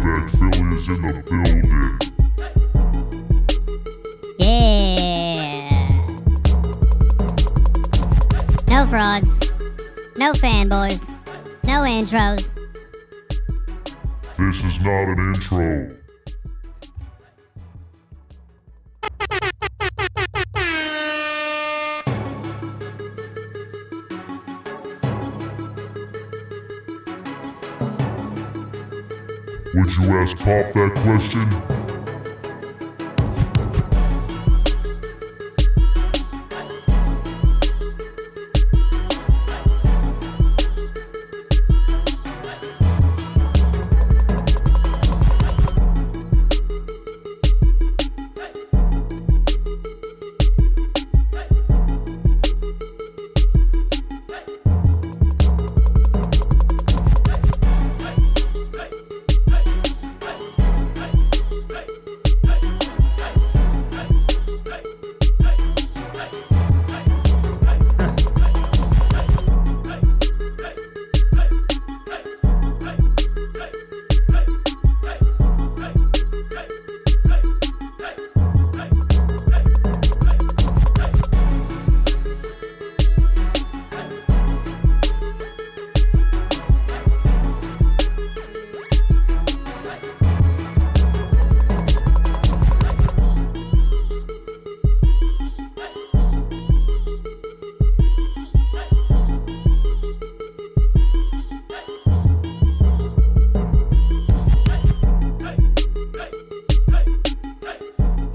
Back Philly is in the building. Yeah. No frauds. No fanboys. No intros. This is not an intro. Would you ask Pop that question?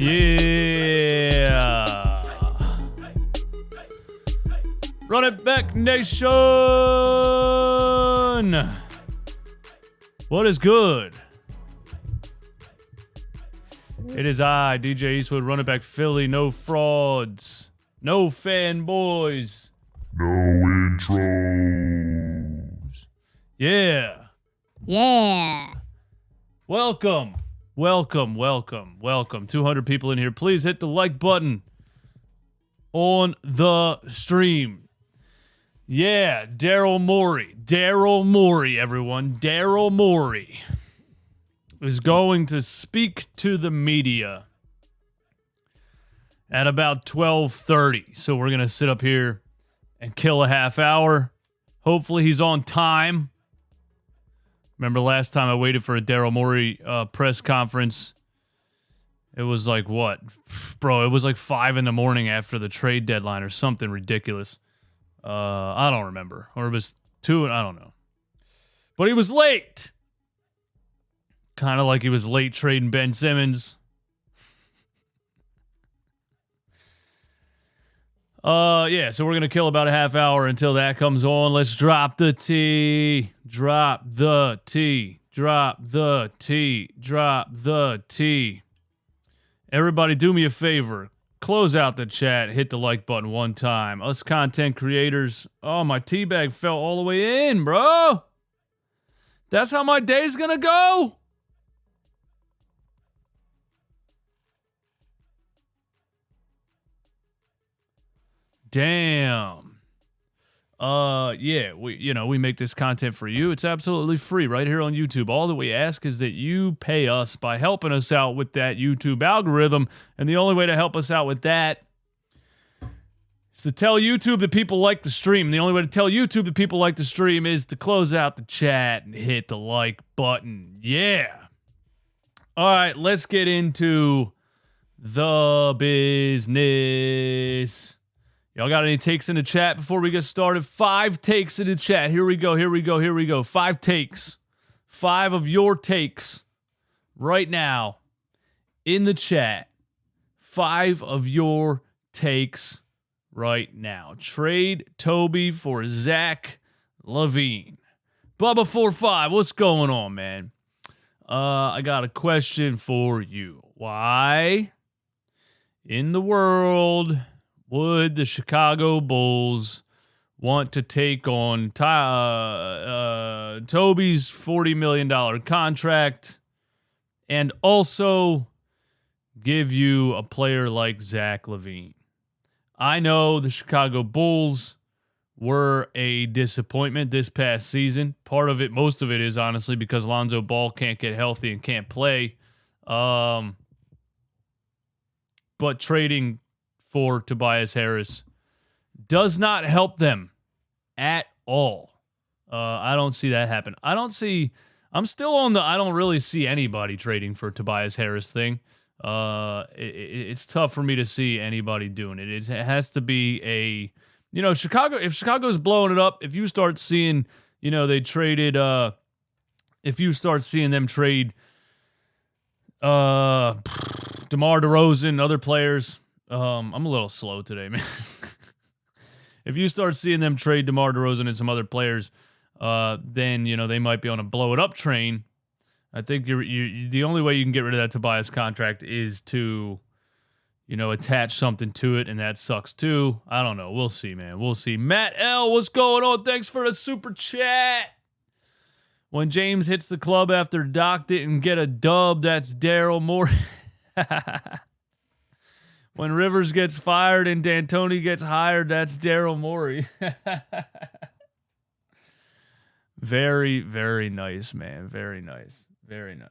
Yeah. Run it back, nation. What is good? It is I, DJ Eastwood, Run It Back Philly. No frauds. No fanboys. No intros. Yeah. Yeah. Welcome. 200 people in here. Please hit the like button on the stream. Yeah, Daryl Morey, everyone. Daryl Morey is going to speak to the media at about 12:30. So we're going to sit up here and kill a half hour. Hopefully he's on time. Remember last time I waited for a Daryl Morey press conference? It was like what? Bro, it was like 5 in the morning after the trade deadline or something ridiculous. I don't remember. Or it was 2, I don't know. But he was late. Kind of like he was late trading Ben Simmons. Yeah, so we're going to kill about a half hour until that comes on. Let's drop the T. Drop the T. Drop the T. Drop the T. Everybody do me a favor. Close out the chat. Hit the like button one time. Us content creators. Oh, my tea bag fell all the way in, bro. That's how my day's going to go. Damn. Yeah, we make this content for you. It's absolutely free right here on YouTube. All that we ask is that you pay us by helping us out with that YouTube algorithm. And the only way to help us out with that is to tell YouTube that people like the stream. The only way to tell YouTube that people like the stream is to close out the chat and hit the like button. Yeah. All right, let's get into the business. Y'all got any takes in the chat before we get started? 5 takes in the chat. Here we go. 5 takes. 5 of your takes right now in the chat. 5 of your takes right now. Trade Toby for Zach LaVine. Bubba45, what's going on, man? I got a question for you. Why in the world would the Chicago Bulls want to take on Toby's $40 million contract and also give you a player like Zach LaVine? I know the Chicago Bulls were a disappointment this past season. Part of it, most of it is honestly because Lonzo Ball can't get healthy and can't play. But trading for Tobias Harris does not help them at all. I don't see that happen. I'm still on the I don't really see anybody trading for Tobias Harris thing. It's tough for me to see anybody doing it. It has to be Chicago. If Chicago's blowing it up, if you start seeing, they traded, if you start seeing them trade DeMar DeRozan, other players, I'm a little slow today, man. If you start seeing them trade DeMar DeRozan and some other players, then they might be on a blow it up train. I think the only way you can get rid of that Tobias contract is to, attach something to it, and that sucks too. I don't know. We'll see, man. We'll see. Matt L, what's going on? Thanks for the super chat. When James hits the club after Doc didn't get a dub, that's Daryl Morey. When Rivers gets fired and D'Antoni gets hired, that's Daryl Morey. Very, very nice, man. Very nice. Very nice.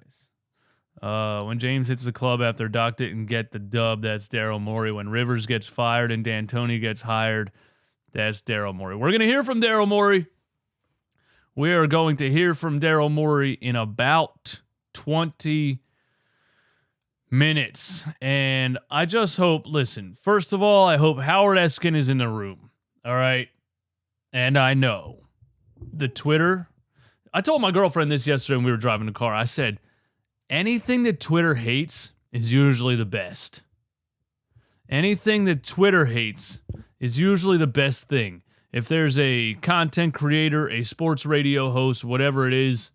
When James hits the club after Doc didn't get the dub, that's Daryl Morey. When Rivers gets fired and D'Antoni gets hired, that's Daryl Morey. We're going to hear from Daryl Morey. We are going to hear from Daryl Morey in about 20 minutes. And I just hope, listen, first of all, I hope Howard Eskin is in the room. All right. And I know the Twitter. I told my girlfriend this yesterday when we were driving the car. I said, anything that Twitter hates is usually the best. Anything that Twitter hates is usually the best thing. If there's a content creator, a sports radio host, whatever it is,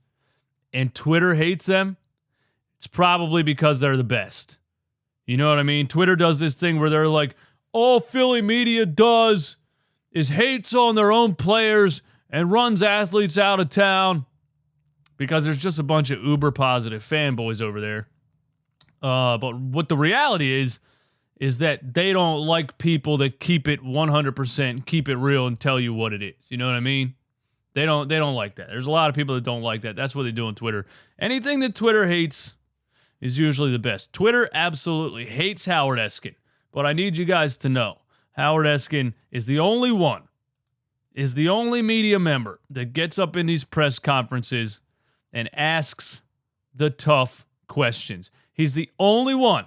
and Twitter hates them, it's probably because they're the best. You know what I mean? Twitter does this thing where they're like, all Philly media does is hates on their own players and runs athletes out of town because there's just a bunch of uber positive fanboys over there. But what the reality is that they don't like people that keep it 100%, keep it real, and tell you what it is. You know what I mean? They don't like that. There's a lot of people that don't like that. That's what they do on Twitter. Anything that Twitter hates is usually the best. Twitter absolutely hates Howard Eskin. But I need you guys to know, Howard Eskin is the only media member that gets up in these press conferences and asks the tough questions. He's the only one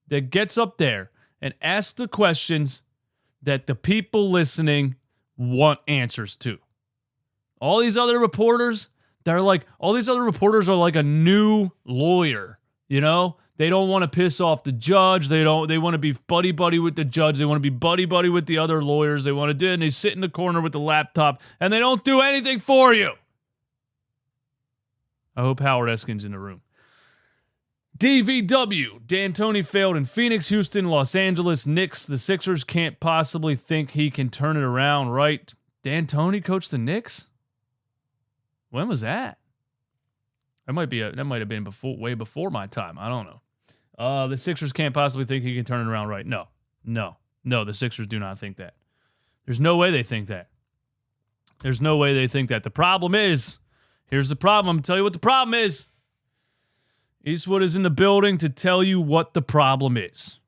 that gets up there and asks the questions that the people listening want answers to. All these other reporters, are like a new lawyer, They don't want to piss off the judge. They want to be buddy-buddy with the judge. They want to be buddy-buddy with the other lawyers. They want to do it, and they sit in the corner with the laptop, and they don't do anything for you. I hope Howard Eskin's in the room. DVW. D'Antoni failed in Phoenix, Houston, Los Angeles, Knicks. The Sixers can't possibly think he can turn it around, right? D'Antoni coached the Knicks? When was that? That might have been way before my time. I don't know. The Sixers can't possibly think he can turn it around, right? No. The Sixers do not think that. There's no way they think that. There's no way they think that. The problem is, here's the problem. I'm going to tell you what the problem is. Eastwood is in the building to tell you what the problem is.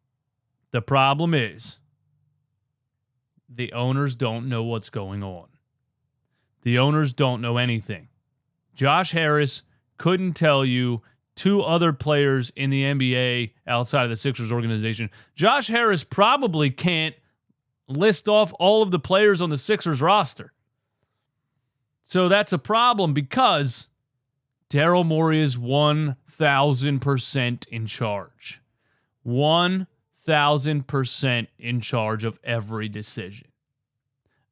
The problem is the owners don't know what's going on. The owners don't know anything. Josh Harris couldn't tell you two other players in the NBA outside of the Sixers organization. Josh Harris probably can't list off all of the players on the Sixers roster. So that's a problem because Daryl Morey is 1,000% in charge. 1,000% in charge of every decision.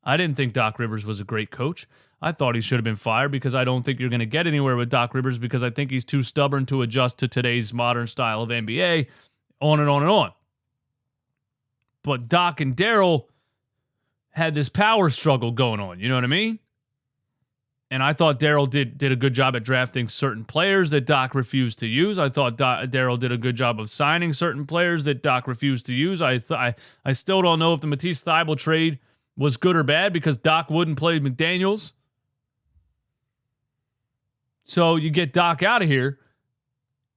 I didn't think Doc Rivers was a great coach. I thought he should have been fired because I don't think you're going to get anywhere with Doc Rivers because I think he's too stubborn to adjust to today's modern style of NBA, on and on and on. But Doc and Daryl had this power struggle going on, you know what I mean? And I thought Daryl did a good job at drafting certain players that Doc refused to use. I thought Daryl did a good job of signing certain players that Doc refused to use. I still don't know if the Matisse Thybulle trade was good or bad because Doc wouldn't play McDaniels. So you get Doc out of here.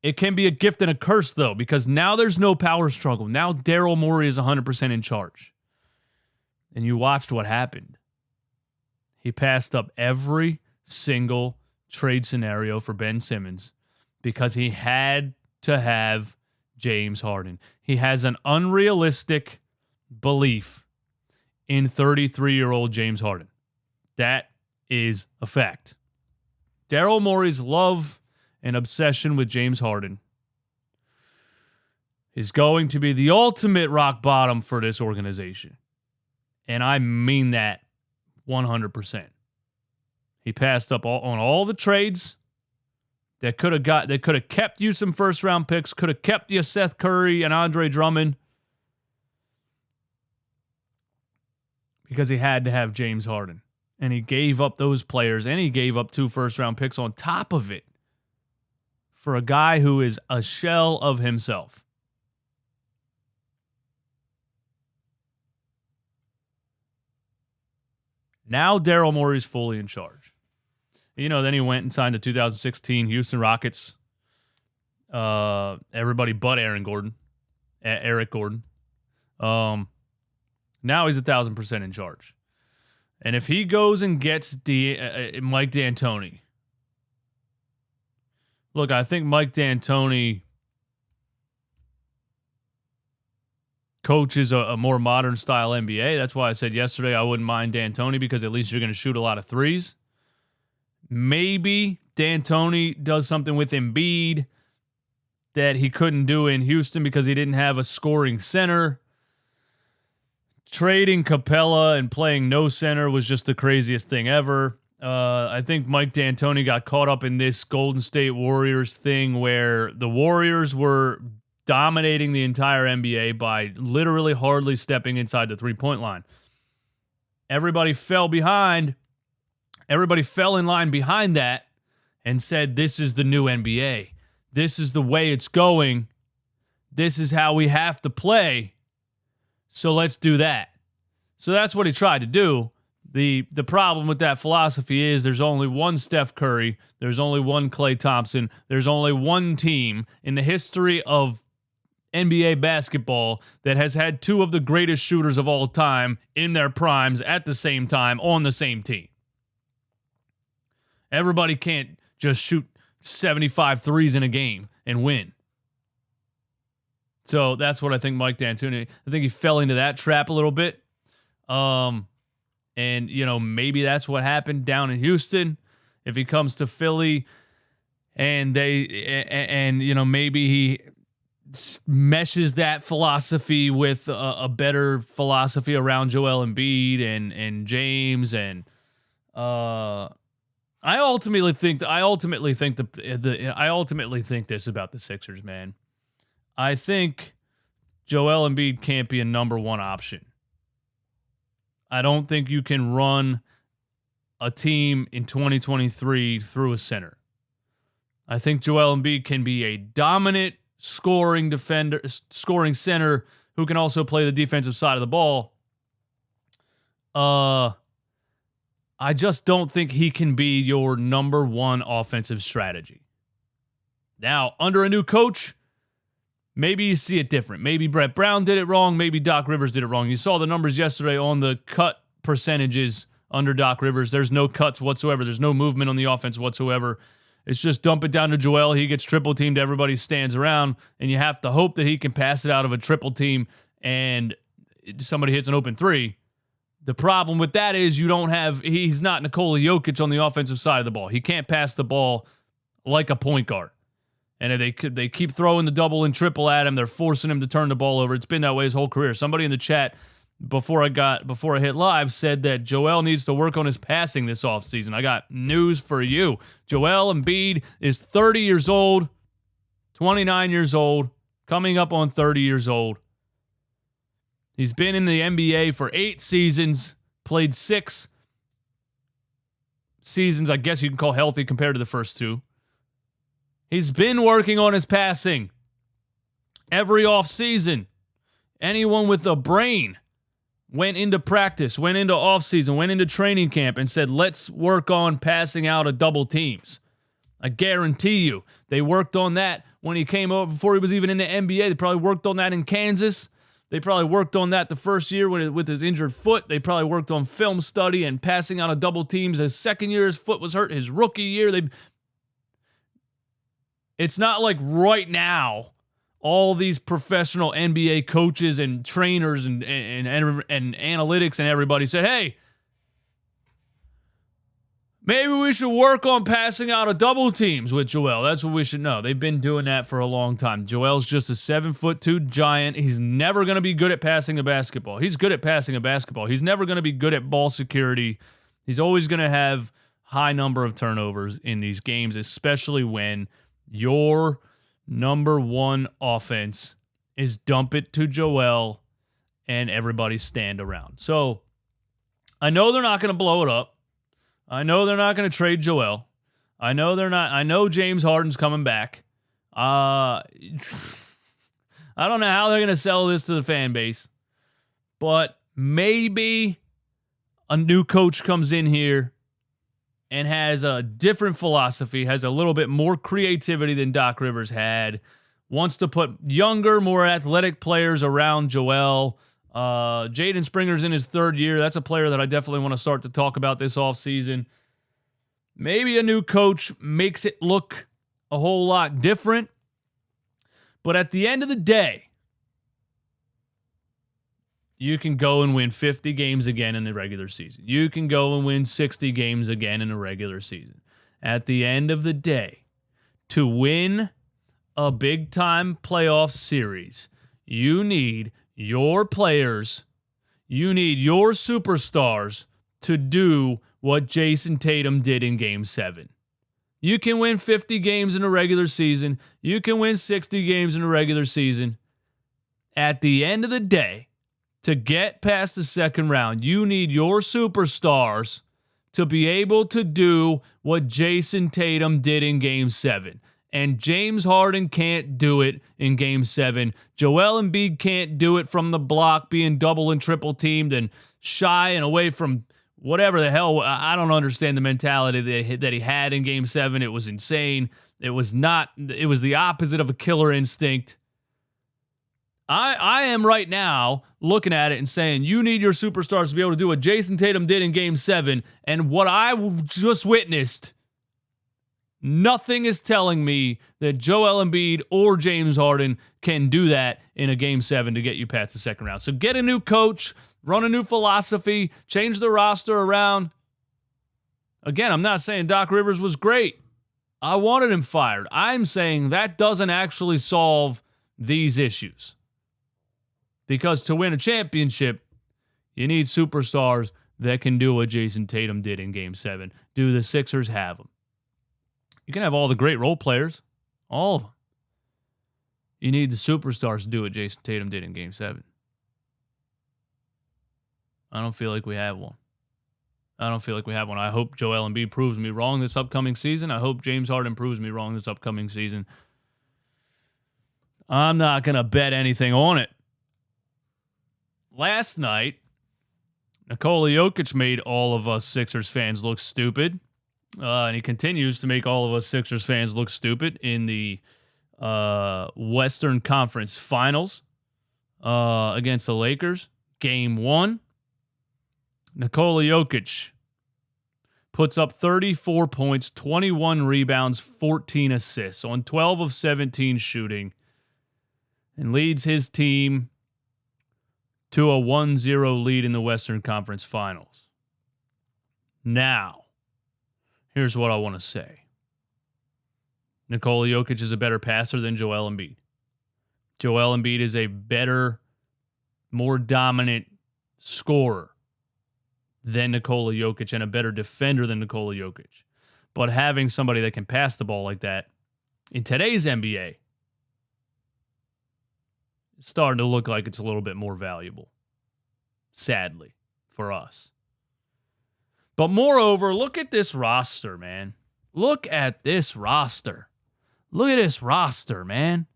It can be a gift and a curse, though, because now there's no power struggle. Now Daryl Morey is 100% in charge. And you watched what happened. He passed up every single trade scenario for Ben Simmons because he had to have James Harden. He has an unrealistic belief in 33-year-old James Harden. That is a fact. Daryl Morey's love and obsession with James Harden is going to be the ultimate rock bottom for this organization. And I mean that 100%. He passed up on all the trades that could have kept you some first round picks, could have kept you Seth Curry and Andre Drummond, because he had to have James Harden. And he gave up those players, and he gave up 2 first round picks on top of it for a guy who is a shell of himself. Now Daryl Morey's fully in charge. Then he went and signed the 2016 Houston Rockets. Everybody but Eric Gordon. Now he's 1,000% in charge. And if he goes and gets Mike D'Antoni, look, I think Mike D'Antoni coaches a more modern style NBA. That's why I said yesterday I wouldn't mind D'Antoni because at least you're going to shoot a lot of threes. Maybe D'Antoni does something with Embiid that he couldn't do in Houston because he didn't have a scoring center. Trading Capella and playing no center was just the craziest thing ever. I think Mike D'Antoni got caught up in this Golden State Warriors thing where the Warriors were dominating the entire NBA by literally hardly stepping inside the three-point line. Everybody fell behind. Everybody fell in line behind that and said, this is the new NBA. This is the way it's going. This is how we have to play. So let's do that. So that's what he tried to do. The problem with that philosophy is there's only one Steph Curry. There's only one Klay Thompson. There's only one team in the history of NBA basketball that has had 2 of the greatest shooters of all time in their primes at the same time on the same team. Everybody can't just shoot 75 threes in a game and win. So that's what I think Mike D'Antoni, I think he fell into that trap a little bit. And, maybe that's what happened down in Houston. If he comes to Philly and maybe he meshes that philosophy with a better philosophy around Joel Embiid and James. And I ultimately think this about the Sixers, man. I think Joel Embiid can't be a number 1 option. I don't think you can run a team in 2023 through a center. I think Joel Embiid can be a dominant scoring center who can also play the defensive side of the ball. I just don't think he can be your number 1 offensive strategy. Now, under a new coach, maybe you see it different. Maybe Brett Brown did it wrong. Maybe Doc Rivers did it wrong. You saw the numbers yesterday on the cut percentages under Doc Rivers. There's no cuts whatsoever. There's no movement on the offense whatsoever. It's just dump it down to Joel. He gets triple teamed. Everybody stands around, and you have to hope that he can pass it out of a triple team and somebody hits an open 3. The problem with that is he's not Nikola Jokic on the offensive side of the ball. He can't pass the ball like a point guard. And if they keep throwing the double and triple at him, they're forcing him to turn the ball over. It's been that way his whole career. Somebody in the chat before I hit live said that Joel needs to work on his passing this offseason. I got news for you. Joel Embiid is 30 years old, 29 years old, coming up on 30 years old. He's been in the NBA for 8 seasons, played 6 seasons, I guess you can call healthy compared to the first 2. He's been working on his passing every offseason. Anyone with a brain went into practice, went into offseason, went into training camp and said, let's work on passing out of double teams. I guarantee you they worked on that when he came over before he was even in the NBA. They probably worked on that in Kansas. They probably worked on that the first year with his injured foot. They probably worked on film study and passing out of double teams. His second year, his foot was hurt. His rookie year, it's not like right now all these professional NBA coaches and trainers and analytics and everybody said, hey, maybe we should work on passing out of double teams with Joel. That's what we should know. They've been doing that for a long time. Joel's just a 7'2" giant. He's never going to be good at passing a basketball. He's good at passing a basketball. He's never going to be good at ball security. He's always going to have high number of turnovers in these games, especially when your number one offense is dump it to Joel and everybody stand around. So I know they're not going to blow it up. I know they're not going to trade Joel. I know James Harden's coming back. I don't know how they're going to sell this to the fan base, but maybe a new coach comes in here and has a different philosophy, has a little bit more creativity than Doc Rivers had, wants to put younger, more athletic players around Joel. Jaden Springer's in his third year. That's a player that I definitely want to start to talk about this offseason. Maybe a new coach makes it look a whole lot different. But at the end of the day, you can go and win 50 games again in the regular season. You can go and win 60 games again in the regular season. At the end of the day, to win a big-time playoff series, you need your players, you need your superstars to do what Jason Tatum did in Game 7. You can win 50 games in a regular season. You can win 60 games in a regular season. At the end of the day, to get past the second round, you need your superstars to be able to do what Jason Tatum did in Game 7. And James Harden can't do it in Game 7. Joel Embiid can't do it from the block, being double and triple teamed and shy and away from whatever the hell. I don't understand the mentality that he had in Game 7. It was insane. It was the opposite of a killer instinct. I am right now looking at it and saying you need your superstars to be able to do what Jason Tatum did in Game 7. And what I just witnessed, nothing is telling me that Joel Embiid or James Harden can do that in a Game 7 to get you past the second round. So get a new coach, run a new philosophy, change the roster around. Again, I'm not saying Doc Rivers was great. I wanted him fired. I'm saying that doesn't actually solve these issues. Because to win a championship, you need superstars that can do what Jason Tatum did in Game 7. Do the Sixers have them? You can have all the great role players, all of them. You need the superstars to do what Jason Tatum did in Game 7. I don't feel like we have one. I hope Joel Embiid proves me wrong this upcoming season. I hope James Harden proves me wrong this upcoming season. I'm not going to bet anything on it. Last night, Nikola Jokic made all of us Sixers fans look stupid. And he continues to make all of us Sixers fans look stupid in the Western Conference Finals against the Lakers. Game 1. Nikola Jokic puts up 34 points, 21 rebounds, 14 assists on 12 of 17 shooting and leads his team to a 1-0 lead in the Western Conference Finals. Now, here's what I want to say. Nikola Jokic is a better passer than Joel Embiid. Joel Embiid is a better, more dominant scorer than Nikola Jokic and a better defender than Nikola Jokic. But having somebody that can pass the ball like that in today's NBA, it's starting to look like it's a little bit more valuable, sadly, for us. But moreover, look at this roster, man. Look at this roster. Look at this roster, man.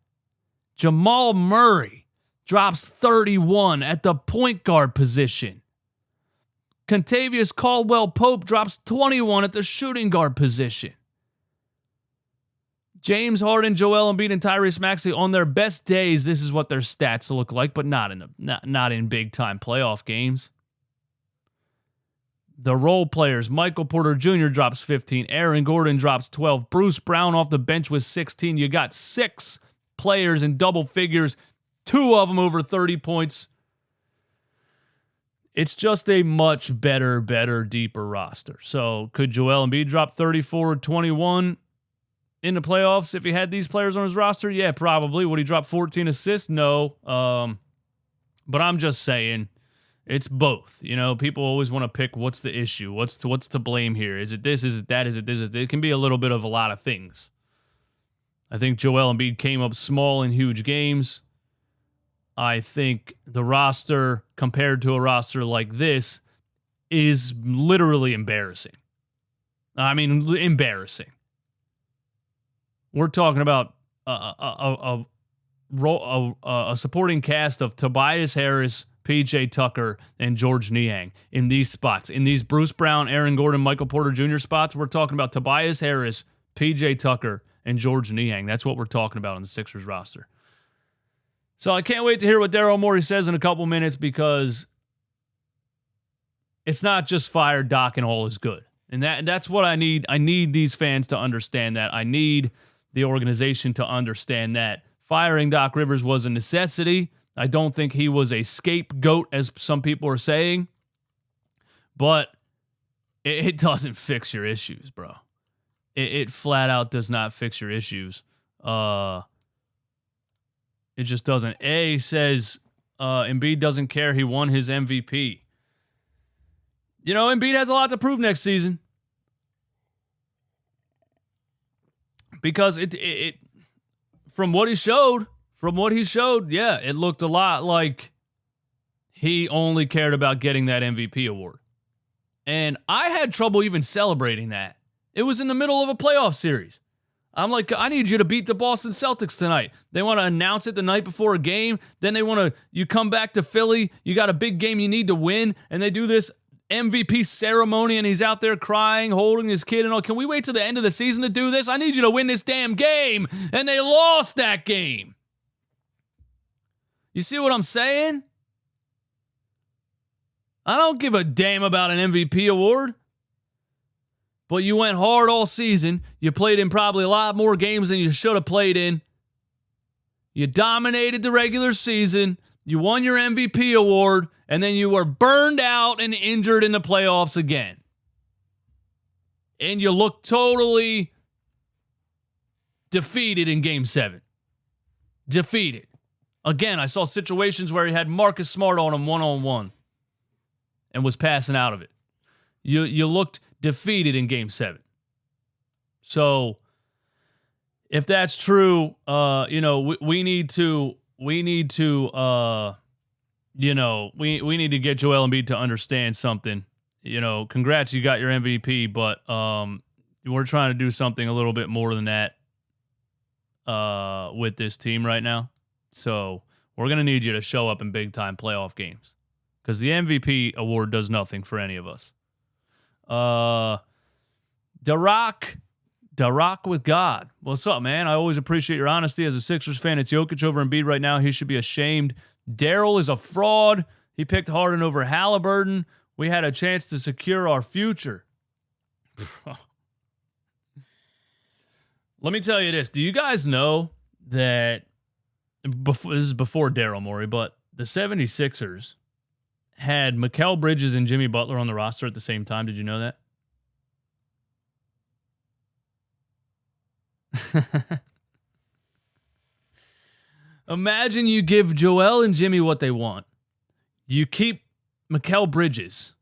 Jamal Murray, drops 31 at the point guard position. Contavious Caldwell-Pope drops 21 at the shooting guard position. James Harden, Joel Embiid, and Tyrese Maxey on their best days, this is what their stats look like, but not in big-time playoff games. The role players, Michael Porter Jr. drops 15, Aaron Gordon drops 12, Bruce Brown off the bench with 16. You got 6 players in double figures, 2 of them over 30 points. It's just a much better, deeper roster. So could Joel Embiid drop 34 or 21 in the playoffs if he had these players on his roster? Yeah, probably. Would he drop 14 assists? No. But I'm just saying, it's both. You know, people always want to pick what's the issue, what's to blame here. Is it this? Is it that? Is it this? It can be a little bit of a lot of things. I think Joel Embiid came up small in huge games. I think the roster compared to a roster like this is literally embarrassing. I mean, embarrassing. We're talking about a supporting cast of Tobias Harris, PJ Tucker, and George Niang in these spots. In these Bruce Brown, Aaron Gordon, Michael Porter Jr. spots, we're talking about Tobias Harris, PJ Tucker, and George Niang. That's what we're talking about on the Sixers roster. So I can't wait to hear what Daryl Morey says in a couple minutes, because it's not just fire Doc and all is good. And that's what I need. I need these fans to understand that. I need the organization to understand that firing Doc Rivers was a necessity. I don't think he was a scapegoat, as some people are saying. But it doesn't fix your issues, bro. It flat out does not fix your issues. It just doesn't. A says Embiid doesn't care. He won his MVP. You know, Embiid has a lot to prove next season. Because it from what he showed, yeah, it looked a lot like he only cared about getting that MVP award. And I had trouble even celebrating that. It was in the middle of a playoff series. I'm like, I need you to beat the Boston Celtics tonight. They want to announce it the night before a game. Then you come back to Philly. You got a big game you need to win. And they do this MVP ceremony, and he's out there crying, holding his kid and all. Can we wait till the end of the season to do this? I need you to win this damn game. And they lost that game. You see what I'm saying? I don't give a damn about an MVP award. But you went hard all season. You played in probably a lot more games than you should have played in. You dominated the regular season. You won your MVP award. And then you were burned out and injured in the playoffs again. And you looked totally defeated in Game 7. Defeated. Again, I saw situations where he had Marcus Smart on him one-on-one and was passing out of it. You looked defeated in Game 7. So, if that's true, we need to get Joel Embiid to understand something. You know, congrats, you got your MVP, but we're trying to do something a little bit more than that with this team right now. So we're going to need you to show up in big-time playoff games, because the MVP award does nothing for any of us. Darock with God. What's up, man? I always appreciate your honesty. As a Sixers fan, it's Jokic over Embiid right now. He should be ashamed. Daryl is a fraud. He picked Harden over Halliburton. We had a chance to secure our future. Let me tell you this. Do you guys know that, this is before Daryl Morey, but the 76ers had Mikal Bridges and Jimmy Butler on the roster at the same time? Did you know that? Imagine you give Joel and Jimmy what they want. You keep Mikal Bridges.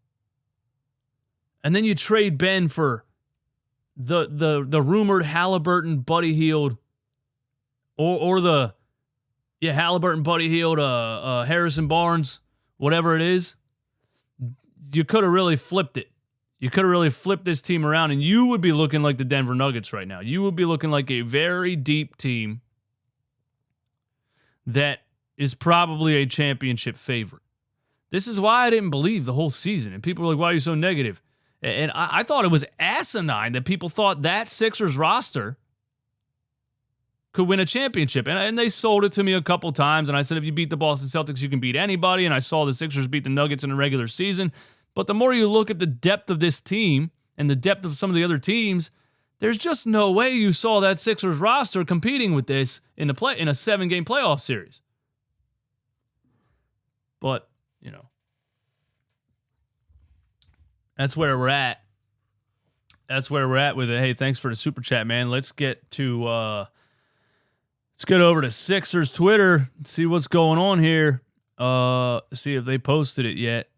And then you trade Ben for the rumored Halliburton, Buddy Hield, or the Halliburton, Buddy Hield, Harrison Barnes, whatever it is. You could have really flipped it. You could have really flipped this team around, and you would be looking like the Denver Nuggets right now. You would be looking like a very deep team that is probably a championship favorite. This is why I didn't believe the whole season. And people were like, why are you so negative? And I thought it was asinine that people thought that Sixers roster could win a championship. And they sold it to me a couple times. And I said, if you beat the Boston Celtics, you can beat anybody. And I saw the Sixers beat the Nuggets in the regular season. But the more you look at the depth of this team and the depth of some of the other teams, there's just no way you saw that Sixers roster competing with this in a 7-game playoff series. But, you know, that's where we're at. That's where we're at with it. Hey, thanks for the super chat, man. Let's get over to Sixers Twitter and see what's going on here. See if they posted it yet.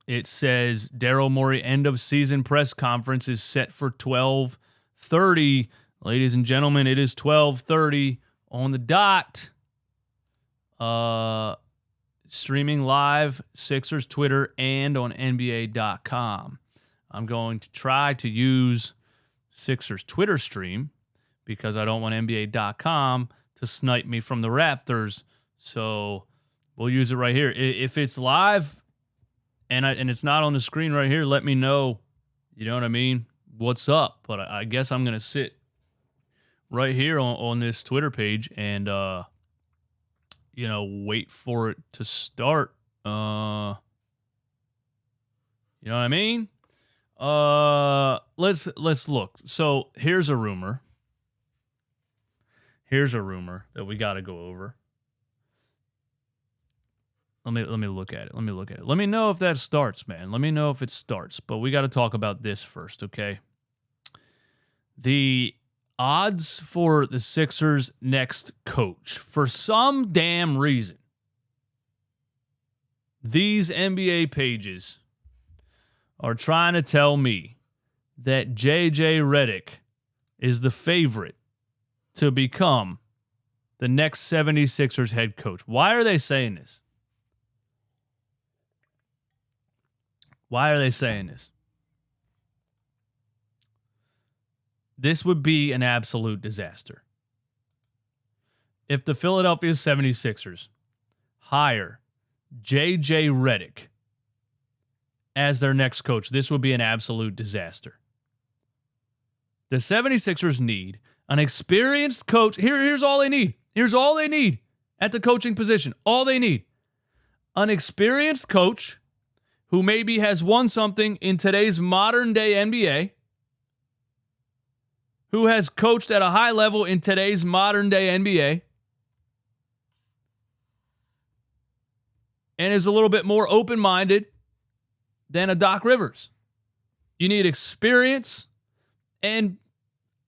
It says Daryl Morey end of season press conference is set for 12:30. Ladies and gentlemen, it is 12:30 on the dot. Streaming live, Sixers Twitter and on NBA.com. I'm going to try to use Sixers Twitter stream because I don't want NBA.com to snipe me from the rafters. So we'll use it right here. If it's live and it's not on the screen right here, let me know. You know what I mean? What's up? But I guess I'm going to sit right here on this Twitter page and, wait for it to start. You know what I mean? Let's look. So here's a rumor. Here's a rumor that we got to go over. Let me look at it. Let me know if that starts, man. Let me know if it starts. But we got to talk about this first, okay? The odds for the Sixers' next coach. For some damn reason, these NBA pages are trying to tell me that JJ Redick is the favorite to become the next 76ers head coach. Why are they saying this? Why are they saying this? This would be an absolute disaster. If the Philadelphia 76ers hire JJ Redick as their next coach, this would be an absolute disaster. The 76ers need an experienced coach. Here's all they need. Here's all they need at the coaching position. All they need. An experienced coach who maybe has won something in today's modern day NBA, who has coached at a high level in today's modern day NBA, and is a little bit more open-minded than a Doc Rivers. You need experience, and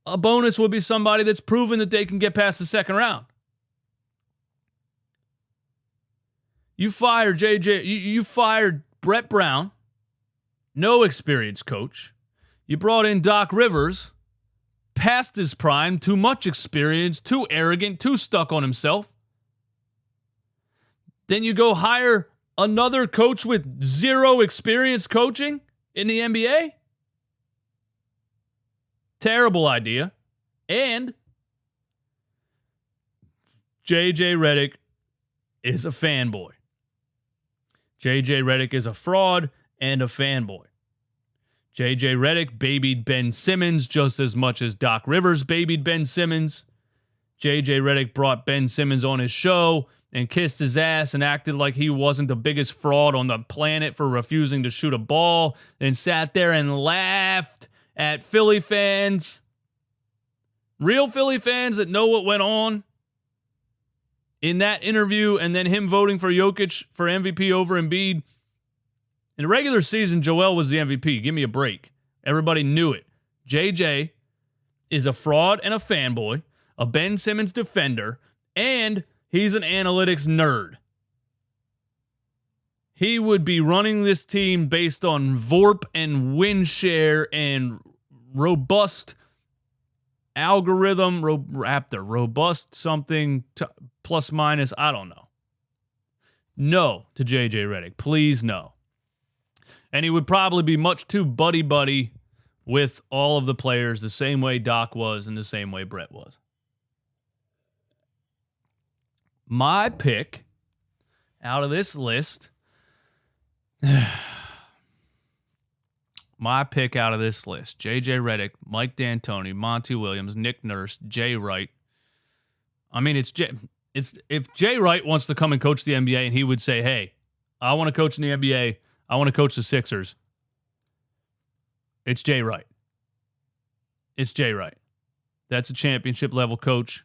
a bonus would be somebody that's proven that they can get past the second round. You fired you fired Brett Brown, no experienced coach. You brought in Doc Rivers, past his prime, too much experience, too arrogant, too stuck on himself. Then you go hire another coach with zero experience coaching in the NBA? Terrible idea. And JJ Redick is a fanboy. JJ Redick is a fraud and a fanboy. JJ Redick babied Ben Simmons just as much as Doc Rivers babied Ben Simmons. JJ Redick brought Ben Simmons on his show and kissed his ass and acted like he wasn't the biggest fraud on the planet for refusing to shoot a ball, and sat there and laughed at Philly fans, real Philly fans that know what went on in that interview, and then him voting for Jokic for MVP over Embiid. In the regular season, Joel was the MVP. Give me a break. Everybody knew it. JJ is a fraud and a fanboy, a Ben Simmons defender, and he's an analytics nerd. He would be running this team based on VORP and win share and robust algorithm, robust something, plus minus, I don't know. No to JJ Redick. Please no. And he would probably be much too buddy-buddy with all of the players the same way Doc was and the same way Brett was. My pick out of this list. My pick out of this list: J.J. Redick, Mike D'Antoni, Monty Williams, Nick Nurse, Jay Wright. I mean, it's if Jay Wright wants to come and coach the NBA, and he would say, "Hey, I want to coach in the NBA. I want to coach the Sixers." It's Jay Wright. It's Jay Wright. That's a championship level coach.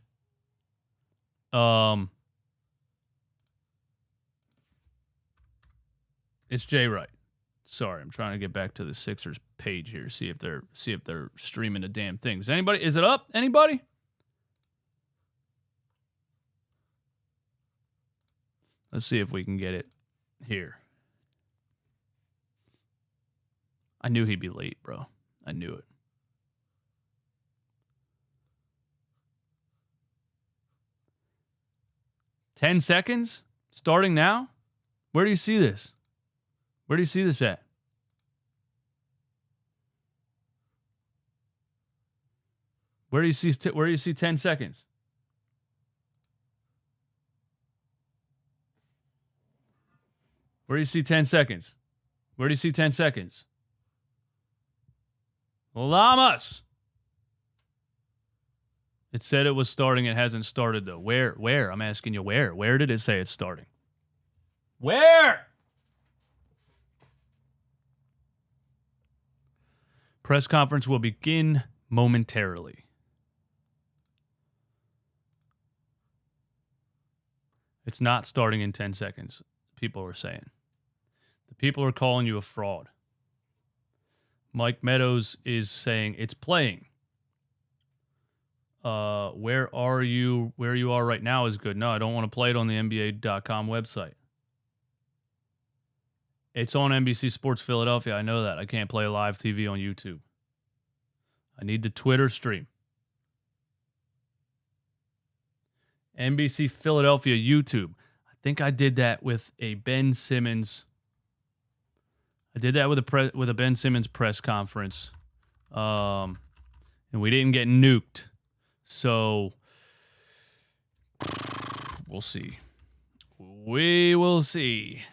It's Jay Wright. Sorry, I'm trying to get back to the Sixers page here. See if they're streaming the damn things. Anybody? Is it up? Anybody? Let's see if we can get it here. I knew he'd be late, bro. I knew it. $10 seconds? Starting now? Where do you see this? Where do you see this at? Where do you see 10 seconds? Where do you see 10 seconds? Where do you see 10 seconds? Lamas. It said it was starting. It hasn't started, though. Where? I'm asking you where. Where did it say it's starting? Where? Press conference will begin momentarily. It's not starting in 10 seconds, people are saying. The people are calling you a fraud. Mike Meadows is saying it's playing. Where you are right now is good. No, I don't want to play it on the NBA.com website. It's on NBC Sports Philadelphia. I know that. I can't play live TV on YouTube. I need the Twitter stream. NBC Philadelphia YouTube. I think I did that with a Ben Simmons. I did that with a Ben Simmons press conference. And we didn't get nuked. So we'll see. We will see.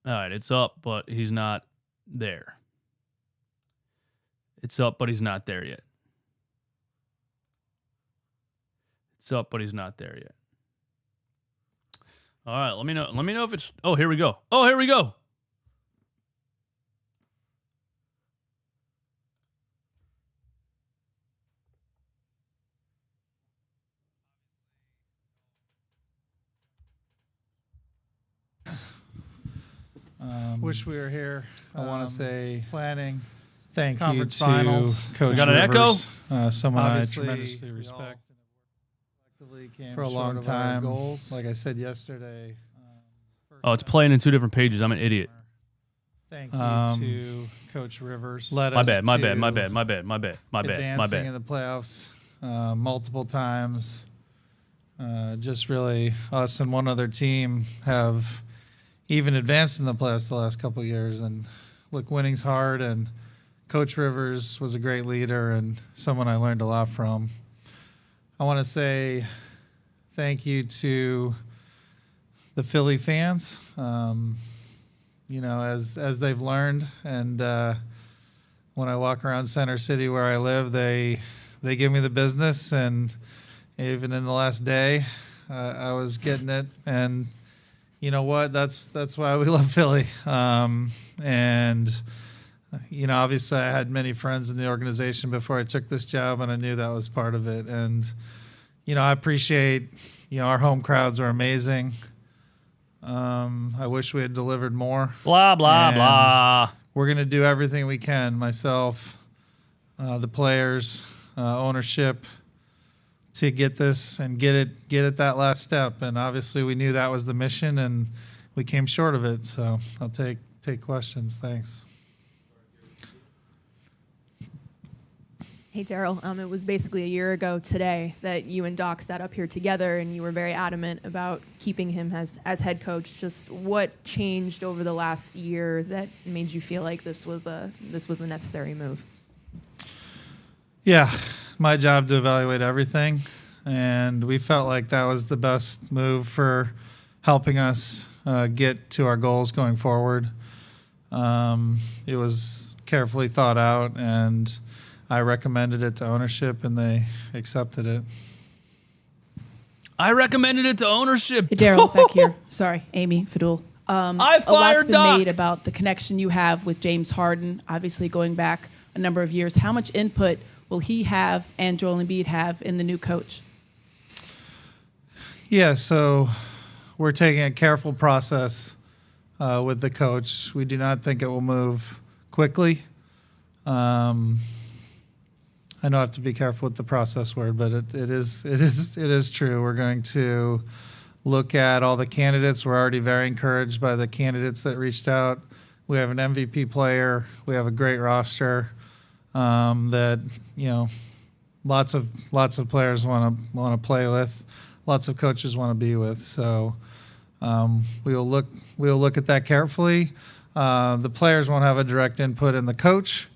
All right, it's up, but he's not there. It's up, but he's not there yet. It's up, but he's not there yet. All right, let me know. Let me know if it's. Oh, here we go. Oh, here we go. Wish we were here. I want to say planning. thank you conference to finals. Coach We got an Rivers, echo? someone Obviously, I tremendously we respect collectively came for a short long of our time. goals. Like I said yesterday, Oh, it's playing in two different pages. I'm an idiot. Thank you to Coach Rivers. led My us bad. My to bad. My bad. My bad. My bad. My bad. advancing My bad. in the playoffs multiple times. Just really, us and one other team have even advanced in the playoffs the last couple of years. And look, winning's hard. And Coach Rivers was a great leader and someone I learned a lot from. I want to say thank you to the Philly fans. You know, as they've learned, and when I walk around Center City where I live, they give me the business, and even in the last day, I was getting it. And you know what? That's why we love Philly. And you know, obviously, I had many friends in the organization before I took this job, and I knew that was part of it. And you know, I appreciate. You know, our home crowds are amazing. I wish we had delivered more. Blah, blah, And blah. We're going to do everything we can, myself, the players, ownership, to get this and get it that last step. And obviously we knew that was the mission, and we came short of it. So I'll take questions. Thanks. Hey, Daryl. It was basically a year ago today that you and Doc sat up here together, and you were very adamant about keeping him as head coach. Just what changed over the last year that made you feel like this was the necessary move? Yeah, my job to evaluate everything, and we felt like that was the best move for helping us get to our goals going forward. It was carefully thought out, and I recommended it to ownership, and they accepted it. I recommended it to ownership. Hey, Daryl, back here. Sorry, Amy Fadul. I A lot's fired been Doc. made about the connection you have with James Harden, obviously going back a number of years. How much input will he have and Joel Embiid have in the new coach? Yeah, so we're taking a careful process with the coach. We do not think it will move quickly. I know I have to be careful with the process word, but it is true. We're going to look at all the candidates. We're already very encouraged by the candidates that reached out. We have an MVP player. We have a great roster that lots of players want to play with. Lots of coaches want to be with. So we'll look at that carefully. The players won't have a direct input in the coach.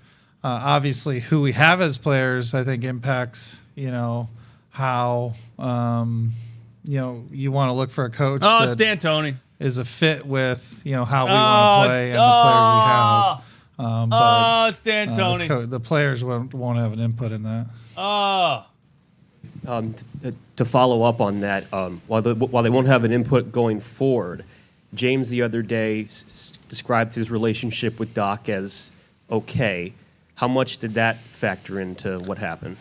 Obviously, who we have as players, I think, impacts how you want to look for a coach. Oh, it's D'Antoni. Is a fit with how we want to play and the players we have. It's D'Antoni. The players won't have an input in that. To follow up on that, while they won't have an input going forward, James the other day described his relationship with Doc as okay. How much did that factor into what happened?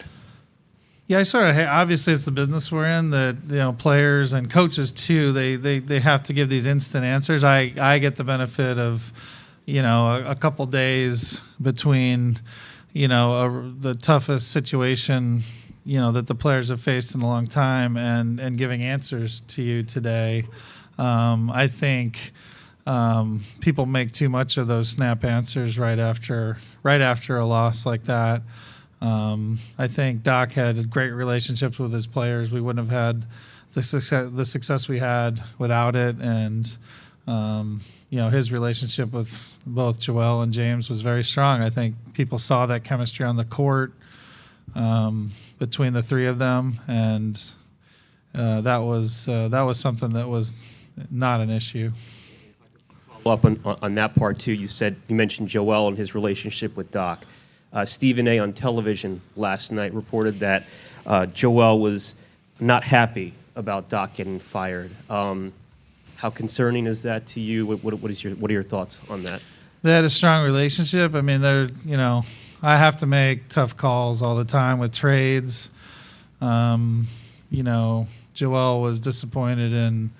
Yeah, I sort of obviously it's the business we're in that players and coaches too. They have to give these instant answers. I get the benefit of a couple days between the toughest situation that the players have faced in a long time and giving answers to you today. I think people make too much of those snap answers right after a loss like that. I think Doc had great relationships with his players. We wouldn't have had the success we had without it, and his relationship with both Joel and James was very strong. I think people saw that chemistry on the court between the three of them, and that was something that was not an issue. Up on that part too, you mentioned Joel and his relationship with Doc. Stephen A. on television last night reported that Joel was not happy about Doc getting fired. How concerning is that to you? What are your thoughts on that? They had a strong relationship. I mean, I have to make tough calls all the time with trades. Joel was disappointed in,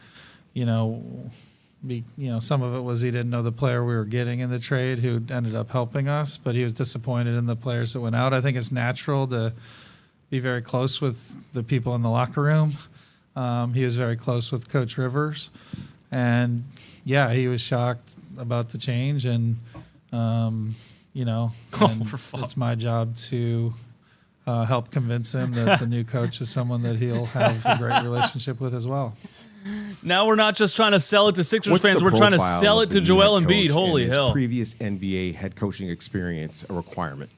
some of it was he didn't know the player we were getting in the trade who ended up helping us, but he was disappointed in the players that went out. I think it's natural to be very close with the people in the locker room. He was very close with Coach Rivers, and he was shocked about the change, and it's my job to help convince him that the new coach is someone that he'll have a great relationship with as well. Now we're not just trying to sell it to Sixers fans. We're trying to sell it to Joel Embiid. Holy hell. Previous NBA head coaching experience a requirement?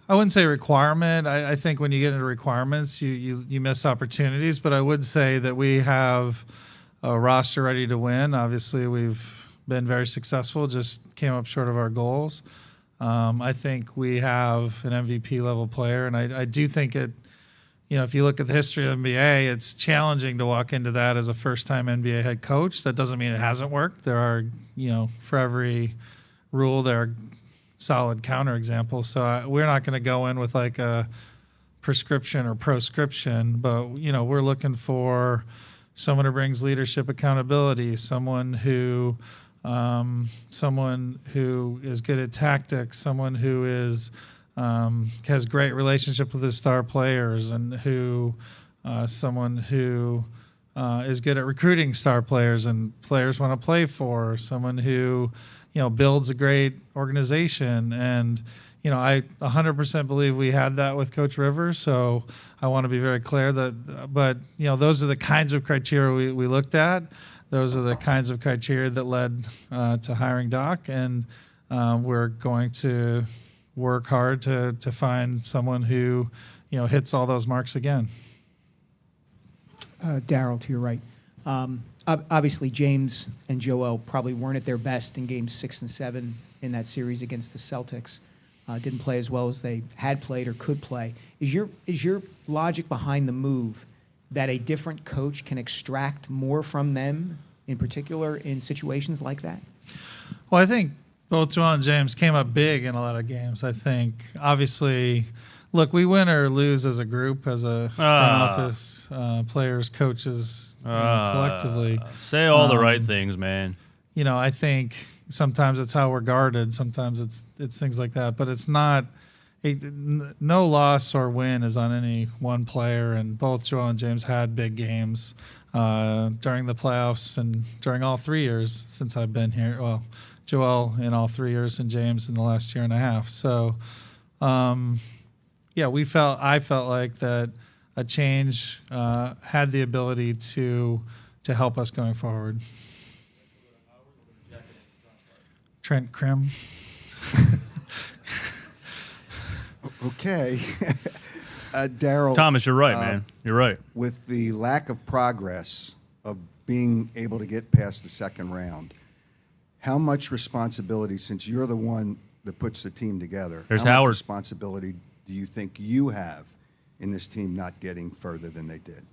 I wouldn't say requirement. I think when you get into requirements, you miss opportunities. But I would say that we have a roster ready to win. Obviously, we've been very successful, just came up short of our goals. I think we have an MVP level player, and I do think it. If you look at the history of the NBA, it's challenging to walk into that as a first-time NBA head coach. That doesn't mean it hasn't worked. There are, for every rule, there are solid counterexamples. So we're not going to go in with like a prescription or proscription, but, we're looking for someone who brings leadership accountability, someone who is good at tactics, someone who is has great relationship with his star players, and someone who is good at recruiting star players and players want to play for, someone who builds a great organization. And I 100% believe we had that with Coach Rivers, so I want to be very clear but those are the kinds of criteria we looked at. Those are the kinds of criteria that led to hiring Doc, and we're going to work hard to find someone who, hits all those marks again. Daryl, to your right. Obviously, James and Joel probably weren't at their best in games 6 and 7 in that series against the Celtics. Didn't play as well as they had played or could play. Is your logic behind the move that a different coach can extract more from them, in particular in situations like that? Well, I think both Joel and James came up big in a lot of games. I think, obviously, look, we win or lose as a group, as a front office, players, coaches, collectively. Say all the right things, man. I think sometimes it's how we're guarded. Sometimes it's things like that. But it's not no loss or win is on any one player. And both Joel and James had big games during the playoffs and during all 3 years since I've been here. Well, Joel in all 3 years and James in the last year and a half. So, yeah, I felt like that a change had the ability to help us going forward. Trent Krim. Okay. Daryl. Thomas, you're right, man. You're right. With the lack of progress of being able to get past the second round, how much responsibility, since you're the one that puts the team together, There's how much Howard. responsibility do you think you have in this team not getting further than they did?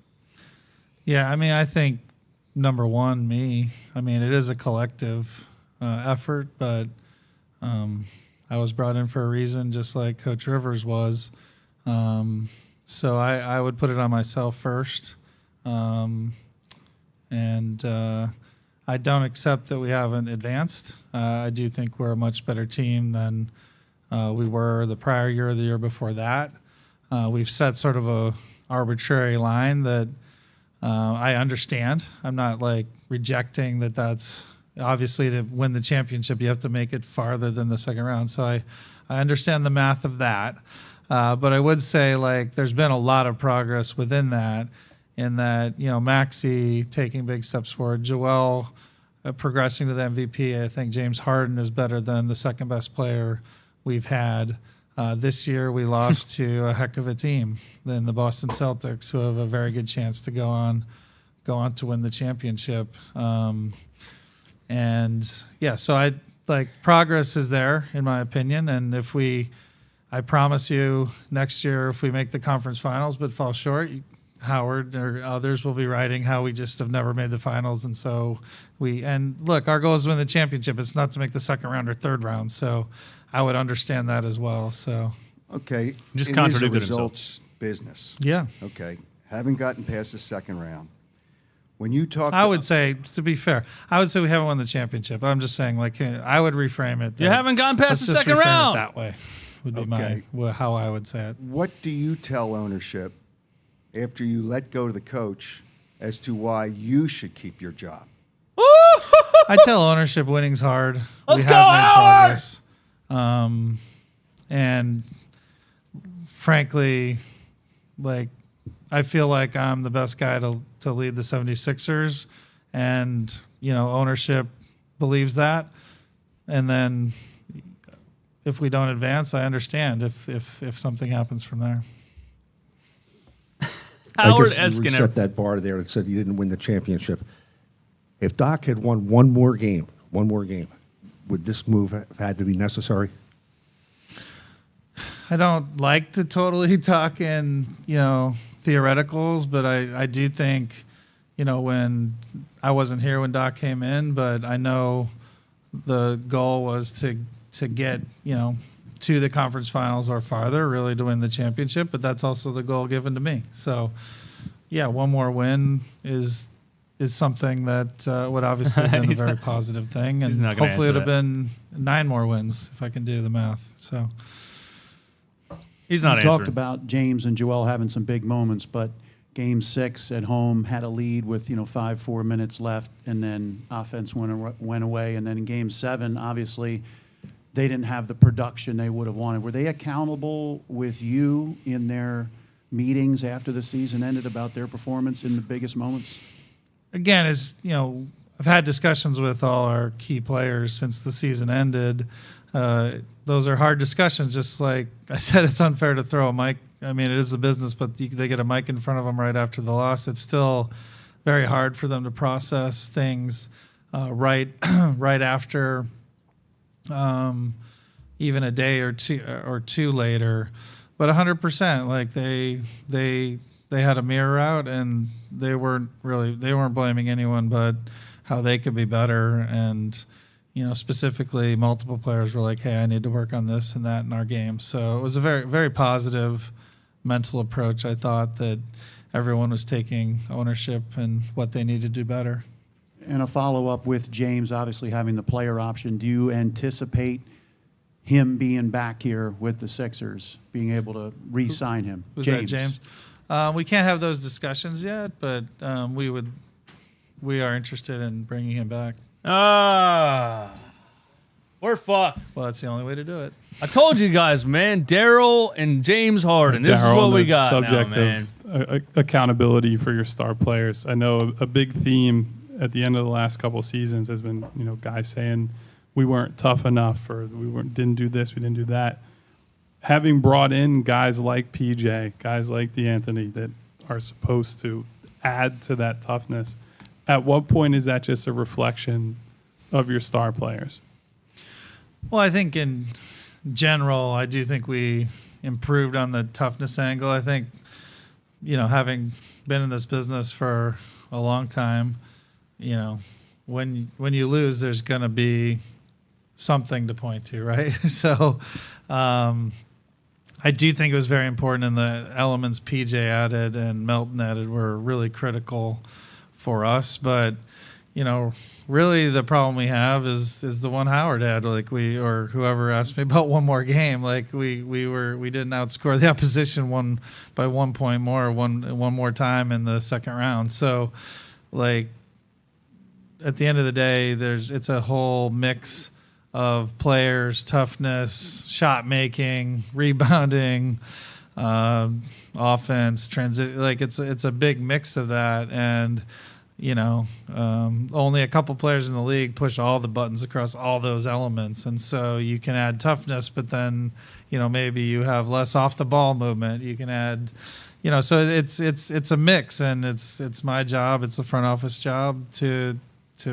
Yeah, I think number one, me. It is a collective effort, but I was brought in for a reason, just like Coach Rivers was. So I would put it on myself first. And I don't accept that we haven't advanced. I do think we're a much better team than we were the prior year or the year before that. We've set sort of a arbitrary line that I understand. I'm not rejecting that. That's obviously to win the championship, you have to make it farther than the second round. So I understand the math of that. But I would say there's been a lot of progress within that, in that, Maxey taking big steps forward, Joel progressing to the MVP. I think James Harden is better than the second best player we've had. This year we lost to a heck of a team than the Boston Celtics, who have a very good chance to go on to win the championship. And yeah, so progress is there in my opinion. And I promise you next year, if we make the conference finals but fall short, Howard or others will be writing how we just have never made the finals. And so look, our goal is to win the championship. It's not to make the second round or third round. So I would understand that as well. So, okay. Just it contradicted is a himself. results business. yeah. Okay. Haven't gotten past the second round. When you talk, I would say, to be fair, we haven't won the championship. I'm just saying, I would reframe it. You haven't gone past let's the just second reframe round. it that way would be Okay. how I would say it. what do you tell ownership after you let go to the coach as to why you should keep your job? I tell ownership winning's hard. Let's we go, have made Howard! progress. And frankly, I feel like I'm the best guy to lead the 76ers, and ownership believes that. And then if we don't advance, I understand if something happens from there. Howard I guess you Eskenair. reset that bar there and said you didn't win the championship. If Doc had won one more game, would this move have had to be necessary? I don't like to totally talk in, theoreticals, but I do think, when I wasn't here when Doc came in, but I know the goal was to get, to the conference finals or farther, really to win the championship, but that's also the goal given to me. So, yeah, one more win is something that would obviously have been a He's very not- positive thing, he's and not gonna hopefully it answer would have been 9 more wins if I can do the math. So. He's not You answering. talked about James and Joel having some big moments, but Game 6 at home had a lead with 4 minutes left, and then offense went away. And then in Game 7, obviously, they didn't have the production they would have wanted. Were they accountable with you in their meetings after the season ended about their performance in the biggest moments? Again, I've had discussions with all our key players since the season ended. those are hard discussions. Just like I said, it's unfair to throw a mic. I mean, it is the business, but they get a mic in front of them right after the loss. It's still very hard for them to process things right after, even a day or two later. But 100%, like they had a mirror out, and they weren't blaming anyone but how they could be better. And specifically, multiple players were like, "Hey, I need to work on this and that in our game." So it was a very, very positive mental approach. I thought that everyone was taking ownership and what they need to do better. And a follow-up with James obviously having the player option. Do you anticipate him being back here with the Sixers, being able to re-sign him? Who's that, James? We can't have those discussions yet, but we are interested in bringing him back. We're fucked. Well, that's the only way to do it. I told you guys, man. Daryl and James Harden. This is what we got subject now, man. of accountability for your star players. I know a big theme at the end of the last couple of seasons has been, guys saying we weren't tough enough, or didn't do this, we didn't do that. Having brought in guys like PJ, guys like DeAnthony that are supposed to add to that toughness, at what point is that just a reflection of your star players? Well, I think in general, I do think we improved on the toughness angle. I think, having been in this business for a long time, when you lose, there's going to be something to point to, right? So I do think it was very important, and the elements PJ added and Melton added were really critical for us. But really the problem we have is the one Howard had. Like or whoever asked me about one more game. Like we didn't outscore the opposition by 1 point more one more time in the second round. So like at the end of the day, it's a whole mix of players, toughness, shot making, rebounding, offense, transit. Like it's a big mix of that. And only a couple players in the league push all the buttons across all those elements. And so you can add toughness, but then, maybe you have less off the ball movement. You can add, so it's a mix, and it's my job. It's the front office job to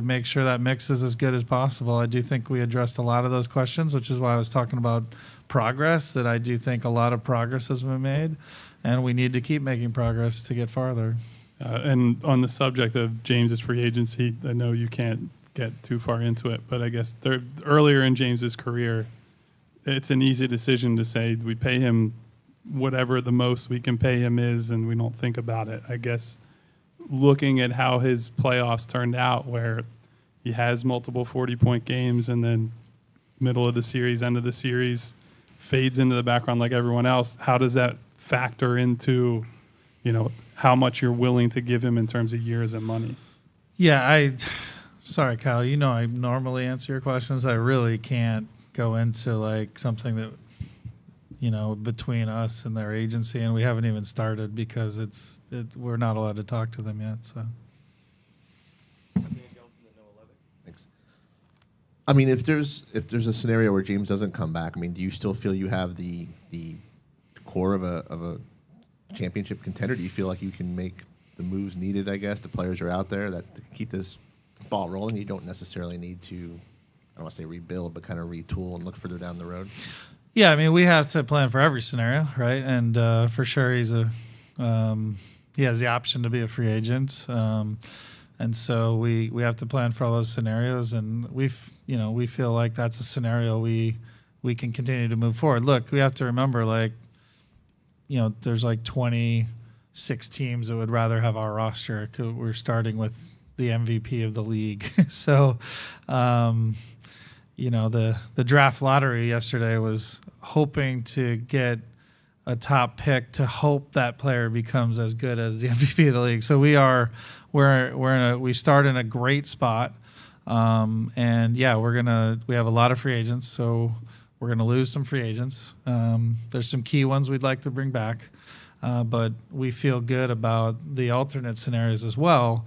make sure that mix is as good as possible. I do think we addressed a lot of those questions, which is why I was talking about progress, that I do think a lot of progress has been made, and we need to keep making progress to get farther. And on the subject of James's free agency, I know you can't get too far into it, but I guess earlier in James's career, it's an easy decision to say we pay him whatever the most we can pay him is, and we don't think about it. I guess looking at how his playoffs turned out, where he has multiple 40-point games and then middle of the series, end of the series, fades into the background like everyone else, how does that factor into how much you're willing to give him in terms of years and money? Yeah, sorry, Kyle, I normally answer your questions. I really can't go into like something that, between us and their agency, and we haven't even started because we're not allowed to talk to them yet. So. Thanks. I mean, if there's a scenario where James doesn't come back, I mean, do you still feel you have the core of a championship contender? Do you feel like you can make the moves needed? I guess the players are out there that keep this ball rolling. You don't necessarily need to, I don't want to say rebuild, but kind of retool and look further down the road. Yeah, I mean, we have to plan for every scenario, right? And for sure, he has the option to be a free agent, and so we have to plan for all those scenarios. And we feel like that's a scenario we can continue to move forward. Look, we have to remember, like, there's like 26 teams that would rather have our roster. We're starting with the MVP of the league, so. The draft lottery yesterday was hoping to get a top pick to hope that player becomes as good as the MVP of the league. So we start in a great spot, and yeah, we have a lot of free agents, so we're gonna lose some free agents. There's some key ones we'd like to bring back, but we feel good about the alternate scenarios as well.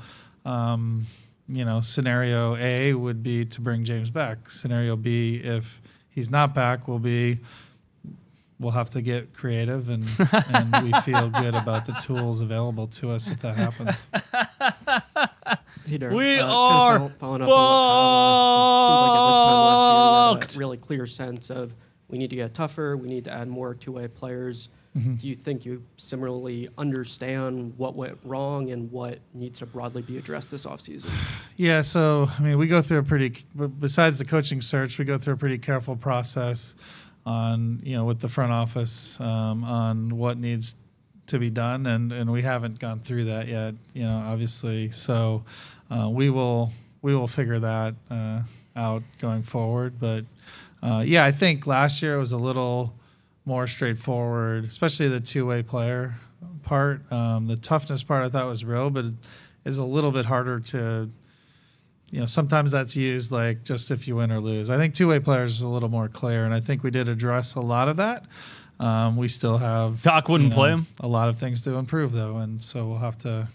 Scenario A would be to bring James back. Scenario B, if he's not back, we'll have to get creative, and we feel good about the tools available to us if that happens. Hey, Daryl. We kind of are following up on what Kyle asked. It seemed like at this time last year, you had fucked. a really clear sense of we need to get tougher, we need to add more two-way players. Mhm. Do you think you similarly understand what went wrong and what needs to broadly be addressed this offseason? Yeah, so I mean, we go through besides the coaching search, we go through a pretty careful process on, with the front office, on what needs to be done, and we haven't gone through that yet, obviously. So we will figure that out going forward. But yeah, I think last year was a little more straightforward, especially the two-way player part. The toughness part I thought was real, but it is a little bit harder to, sometimes that's used like just if you win or lose. I think two-way players is a little more clear, and I think we did address a lot of that. We still have Doc wouldn't play him. A lot of things to improve though, and so we'll have to.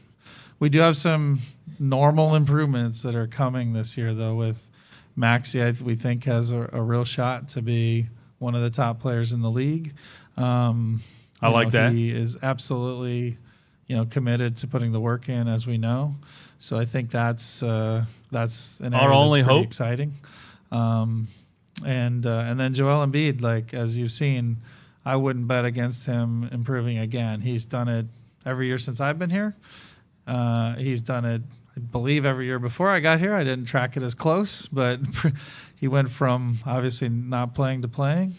We do have some normal improvements that are coming this year though. With Maxey, we think has a real shot to be one of the top players in the league. I like that. He is absolutely, committed to putting the work in, as we know. So I think that's an area Our only that's pretty hope. exciting. And then Joel Embiid, like as you've seen, I wouldn't bet against him improving again. He's done it every year since I've been here. He's done it, I believe, every year before I got here. I didn't track it as close, but he went from obviously not playing to playing,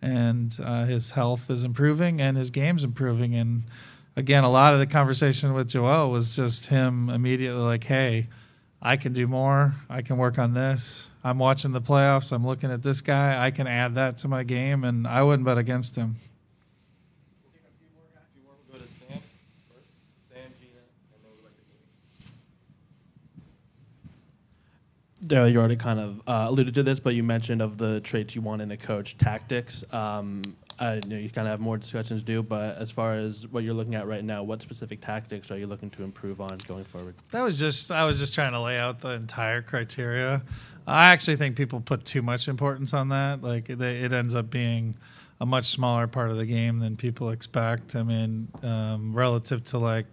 and his health is improving and his game's improving. And again, a lot of the conversation with Joel was just him immediately like, hey, I can do more. I can work on this. I'm watching the playoffs. I'm looking at this guy. I can add that to my game, and I wouldn't bet against him. We'll go to Sam first. Sam, Gina, and then we'll go back to Daryl, you already kind of alluded to this, but you mentioned of the traits you want in a coach, tactics. I know you kind of have more discussions due, but as far as what you're looking at right now, what specific tactics are you looking to improve on going forward? I was just trying to lay out the entire criteria. I actually think people put too much importance on that. Like it ends up being a much smaller part of the game than people expect. I mean, relative to like,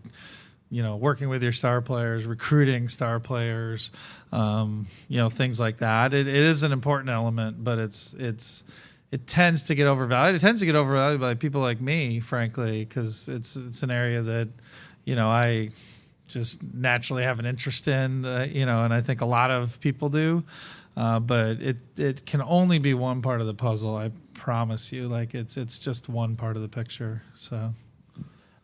working with your star players, recruiting star players, things like that. It is an important element, but it tends to get overvalued. It tends to get overvalued by people like me, frankly, because it's an area that, I just naturally have an interest in, and I think a lot of people do. But it can only be one part of the puzzle. I promise you. Like it's just one part of the picture. So.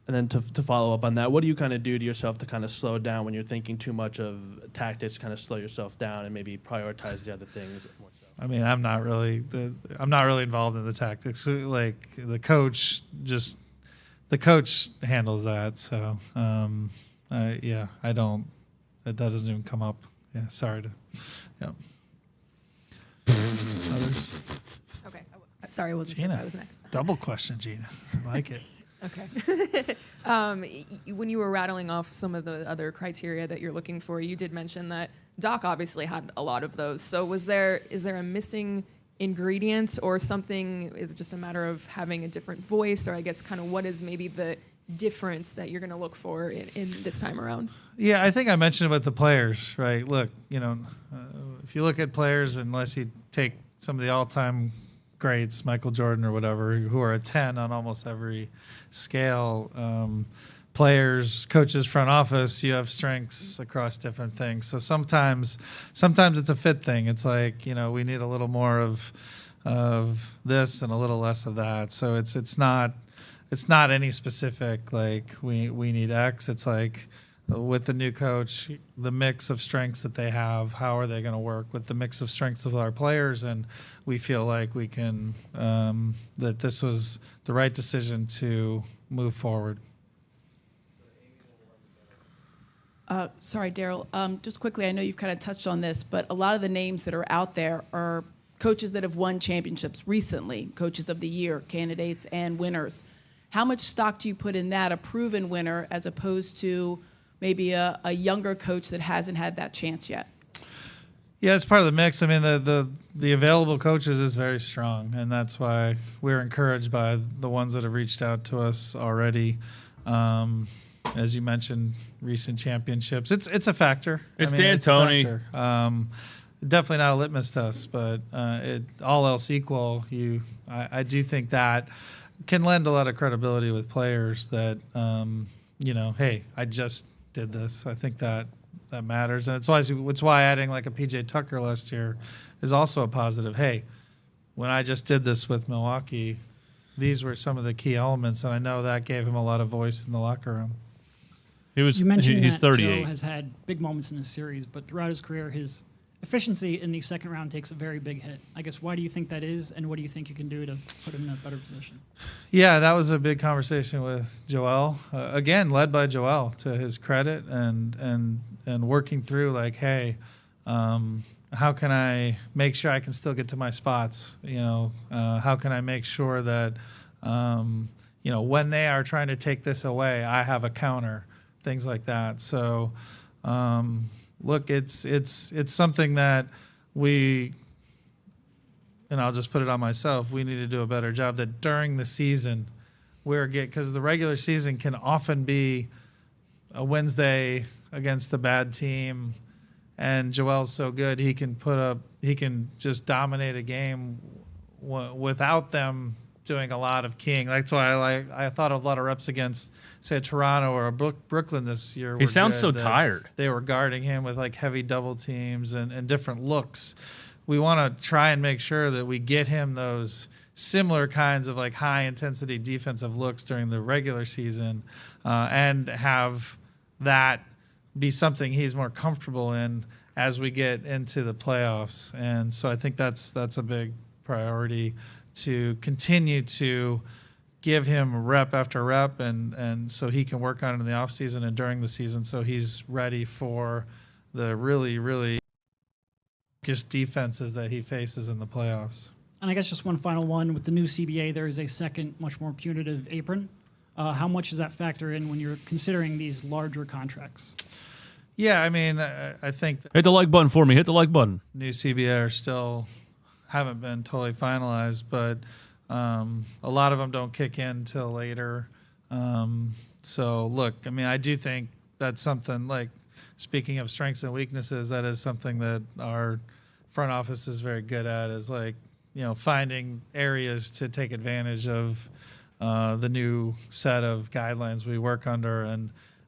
And then to follow up on that, what do you kind of do to yourself to kind of slow down when you're thinking too much of tactics, kind of slow yourself down and maybe prioritize the other things more so? I mean, I'm not really involved in the tactics. Like the coach handles that. So yeah, I don't. That doesn't even come up. Yeah, sorry to. Yeah. Others. Okay. Sorry, I wasn't sure Gina, if I was next. Double question, Gina. I like it. Okay. When you were rattling off some of the other criteria that you're looking for, you did mention that Doc obviously had a lot of those. So is there a missing ingredient or something? Is it just a matter of having a different voice, or I guess kind of what is maybe the difference that you're going to look for in this time around? Yeah, I think I mentioned about the players, right? Look, if you look at players, unless you take some of the all-time greats, Michael Jordan or whatever, who are a 10 on almost every scale, players, coaches, front office, you have strengths across different things. So sometimes it's a fit thing. It's like, we need a little more of this and a little less of that. So it's not any specific, like we need X. It's like with the new coach, the mix of strengths that they have, how are they going to work with the mix of strengths of our players? And we feel like we can, that this was the right decision to move forward. Sorry, Daryl. Just quickly, I know you've kind of touched on this, but a lot of the names that are out there are coaches that have won championships recently, coaches of the year, candidates, and winners. How much stock do you put in that, a proven winner, as opposed to maybe a younger coach that hasn't had that chance yet? Yeah, it's part of the mix. I mean, the available coaches is very strong, and that's why we're encouraged by the ones that have reached out to us already. As you mentioned, recent championships. It's a factor. It's I mean, D'Antoni. It's a factor. Definitely not a litmus test, but all else equal, I do think that can lend a lot of credibility with players that hey, I just did this. I think that matters, and it's why adding like a PJ Tucker last year is also a positive. Hey, when I just did this with Milwaukee, these were some of the key elements, and I know that gave him a lot of voice in the locker room. You mentioned he's that 38. Joe has had big moments in this series, but throughout his career, his efficiency in the second round takes a very big hit. I guess, why do you think that is, and what do you think you can do to put him in a better position? Yeah, that was a big conversation with Joel. Again, led by Joel, to his credit, and working through like, hey, how can I make sure I can still get to my spots? How can I make sure that when they are trying to take this away, I have a counter, things like that. So. Look, it's something that and I'll just put it on myself, we need to do a better job that during the season because the regular season can often be a Wednesday against a bad team, and Joel's so good he can just dominate a game without them doing a lot of keying. That's why I thought a lot of reps against, say, Toronto or Brooklyn this year. He sounds so tired. They were guarding him with like heavy double teams and different looks. We want to try and make sure that we get him those similar kinds of like high intensity defensive looks during the regular season, and have that be something he's more comfortable in as we get into the playoffs. And so I think that's a big priority, to continue to give him rep after rep, and so he can work on it in the offseason and during the season, so he's ready for the really, really focused defenses that he faces in the playoffs. And I guess just one final one. With the new CBA, there is a second, much more punitive apron. How much does that factor in when you're considering these larger contracts? Yeah, I mean, I think Hit the like button for me. Hit the like button. new CBA are still haven't been totally finalized, but a lot of them don't kick in till later. So look, I mean, I do think that's something, like, speaking of strengths and weaknesses, that is something that our front office is very good at, is like, finding areas to take advantage of the new set of guidelines we work under,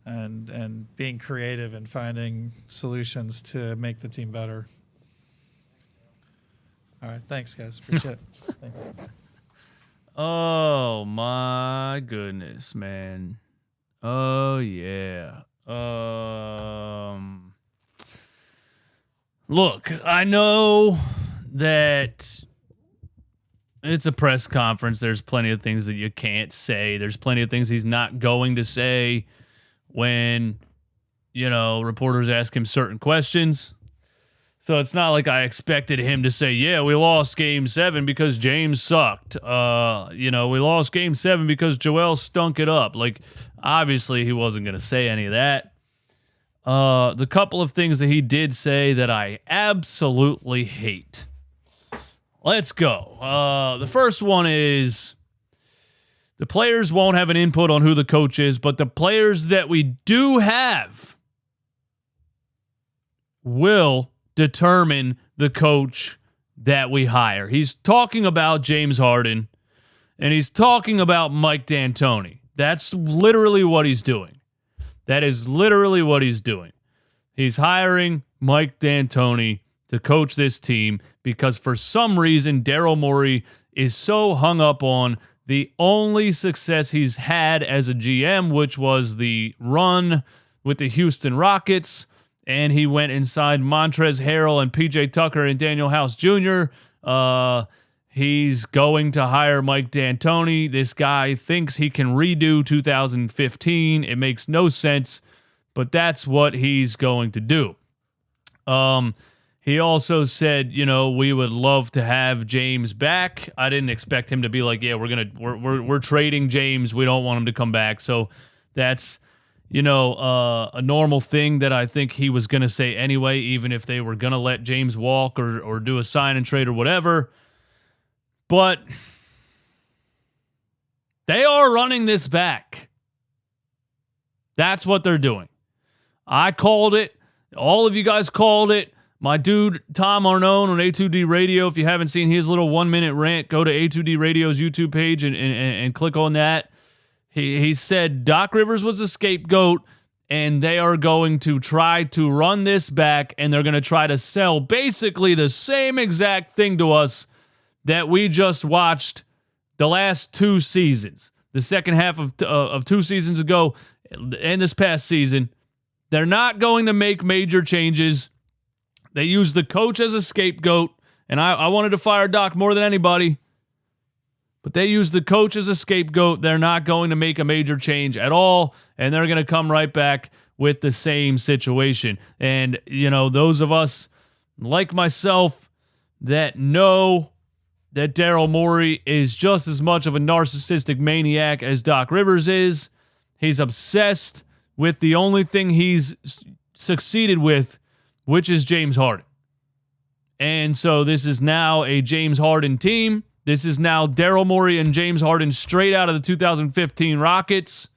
and being creative and finding solutions to make the team better. All right, thanks, guys. Appreciate it. Thanks. Oh my goodness, man. Oh yeah. Look, I know that it's a press conference. There's plenty of things that you can't say. There's plenty of things he's not going to say when, reporters ask him certain questions. So it's not like I expected him to say, yeah, we lost game 7 because James sucked. We lost game 7 because Joel stunk it up. Like, obviously he wasn't going to say any of that. The couple of things that he did say that I absolutely hate. Let's go. The first one is the players won't have an input on who the coach is, but the players that we do have will determine the coach that we hire. He's talking about James Harden, and he's talking about Mike D'Antoni. That's literally what he's doing. That is literally what he's doing. He's hiring Mike D'Antoni to coach this team because for some reason Daryl Morey is so hung up on the only success he's had as a GM, which was the run with the Houston Rockets. And he went and signed Montrezl Harrell and PJ Tucker and Daniel House Jr. He's going to hire Mike D'Antoni. This guy thinks he can redo 2015. It makes no sense, but that's what he's going to do. He also said, we would love to have James back. I didn't expect him to be like, yeah, we're trading James. We don't want him to come back. So that's a normal thing that I think he was going to say anyway, even if they were going to let James walk or do a sign and trade or whatever. But they are running this back. That's what they're doing. I called it. All of you guys called it. My dude, Tom Arnone on A2D Radio. If you haven't seen his little 1-minute rant, go to A2D Radio's YouTube page and click on that. He said Doc Rivers was a scapegoat, and they are going to try to run this back, and they're going to try to sell basically the same exact thing to us that we just watched the last 2 seasons. The second half of 2 seasons ago and this past season. They're not going to make major changes. They use the coach as a scapegoat, and I wanted to fire Doc more than anybody. But they use the coach as a scapegoat. They're not going to make a major change at all, and they're going to come right back with the same situation. And, those of us like myself that know that Daryl Morey is just as much of a narcissistic maniac as Doc Rivers is. He's obsessed with the only thing he's succeeded with, which is James Harden. And so this is now a James Harden team. This is now Daryl Morey and James Harden straight out of the 2015 Rockets.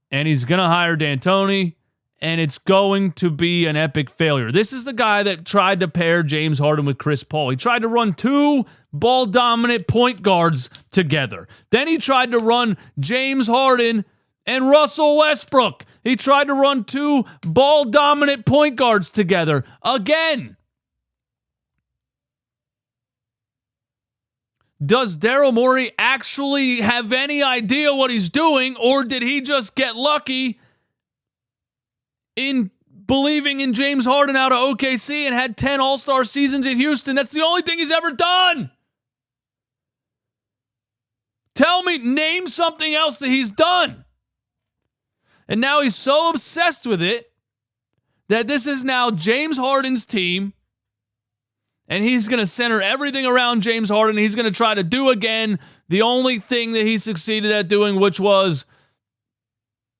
And he's going to hire D'Antoni, and it's going to be an epic failure. This is the guy that tried to pair James Harden with Chris Paul. He tried to run 2 ball-dominant point guards together. Then he tried to run James Harden and Russell Westbrook. He tried to run 2 ball-dominant point guards together again. Does Daryl Morey actually have any idea what he's doing, or did he just get lucky in believing in James Harden out of OKC and had 10 All-Star seasons in Houston? That's the only thing he's ever done. Name something else that he's done. And now he's so obsessed with it that this is now James Harden's team. And he's going to center everything around James Harden. He's going to try to do again the only thing that he succeeded at doing, which was,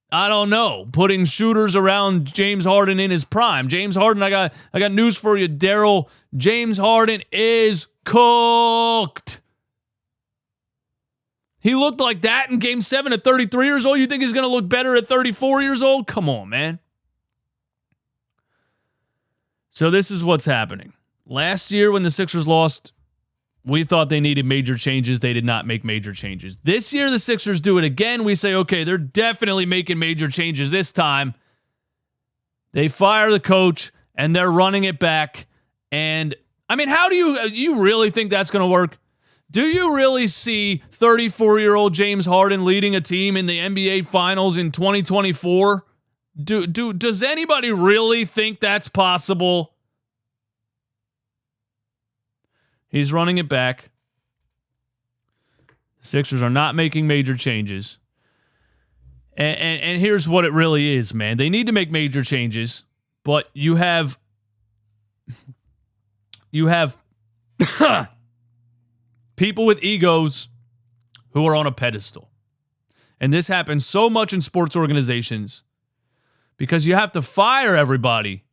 putting shooters around James Harden in his prime. James Harden, I got news for you, Daryl. James Harden is cooked. He looked like that in Game 7 at 33 years old. You think he's going to look better at 34 years old? Come on, man. So this is what's happening. Last year when the Sixers lost, we thought they needed major changes. They did not make major changes. This year the Sixers do it again. We say, okay, they're definitely making major changes this time. They fire the coach, and they're running it back. And, how do you really think that's going to work? Do you really see 34-year-old James Harden leading a team in the NBA Finals in 2024? Does anybody really think that's possible? He's running it back. The Sixers are not making major changes. And here's what it really is, man. They need to make major changes, but you have people with egos who are on a pedestal. And this happens so much in sports organizations because you have to fire everybody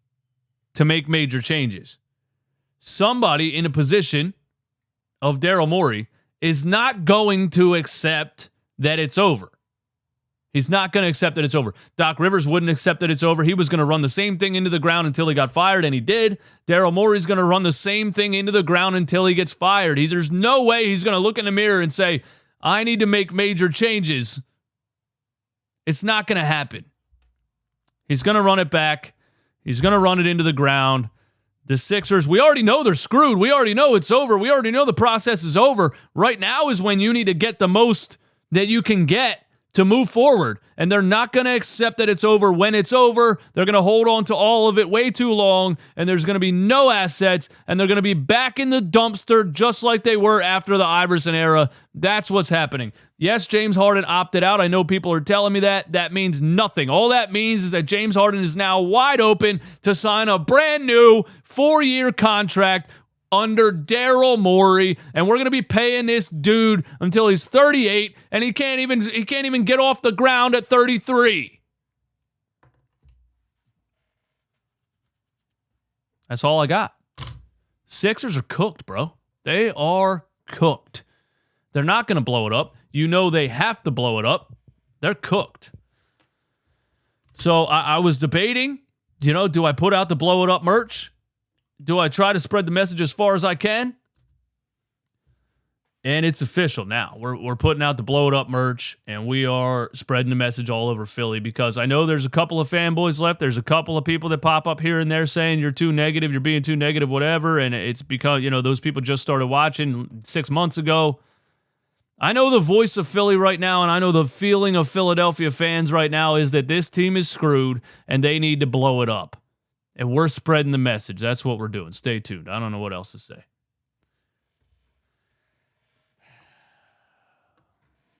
to make major changes. Somebody in a position of Daryl Morey is not going to accept that it's over. He's not going to accept that it's over. Doc Rivers wouldn't accept that it's over. He was going to run the same thing into the ground until he got fired, and he did. Daryl Morey's going to run the same thing into the ground until he gets fired. There's no way he's going to look in the mirror and say, I need to make major changes. It's not going to happen. He's going to run it back. He's going to run it into the ground. The Sixers, we already know they're screwed. We already know it's over. We already know the process is over. Right now is when you need to get the most that you can get to move forward. And they're not going to accept that it's over when it's over. They're going to hold on to all of it way too long, and there's going to be no assets, and they're going to be back in the dumpster just like they were after the Iverson era. That's what's happening. Yes, James Harden opted out. I know people are telling me that. That means nothing. All that means is that James Harden is now wide open to sign a brand new 4-year contract under Daryl Morey, and we're going to be paying this dude until he's 38, and he can't even get off the ground at 33. That's all I got. Sixers are cooked, bro. They are cooked. They're not going to blow it up. You know they have to blow it up. They're cooked. So I was debating, do I put out the blow it up merch? Do I try to spread the message as far as I can? And it's official now. We're putting out the blow it up merch, and we are spreading the message all over Philly, because I know there's a couple of fanboys left. There's a couple of people that pop up here and there saying you're too negative, you're being too negative, whatever. And it's because, those people just started watching 6 months ago. I know the voice of Philly right now, and I know the feeling of Philadelphia fans right now is that this team is screwed and they need to blow it up. And we're spreading the message. That's what we're doing. Stay tuned. I don't know what else to say.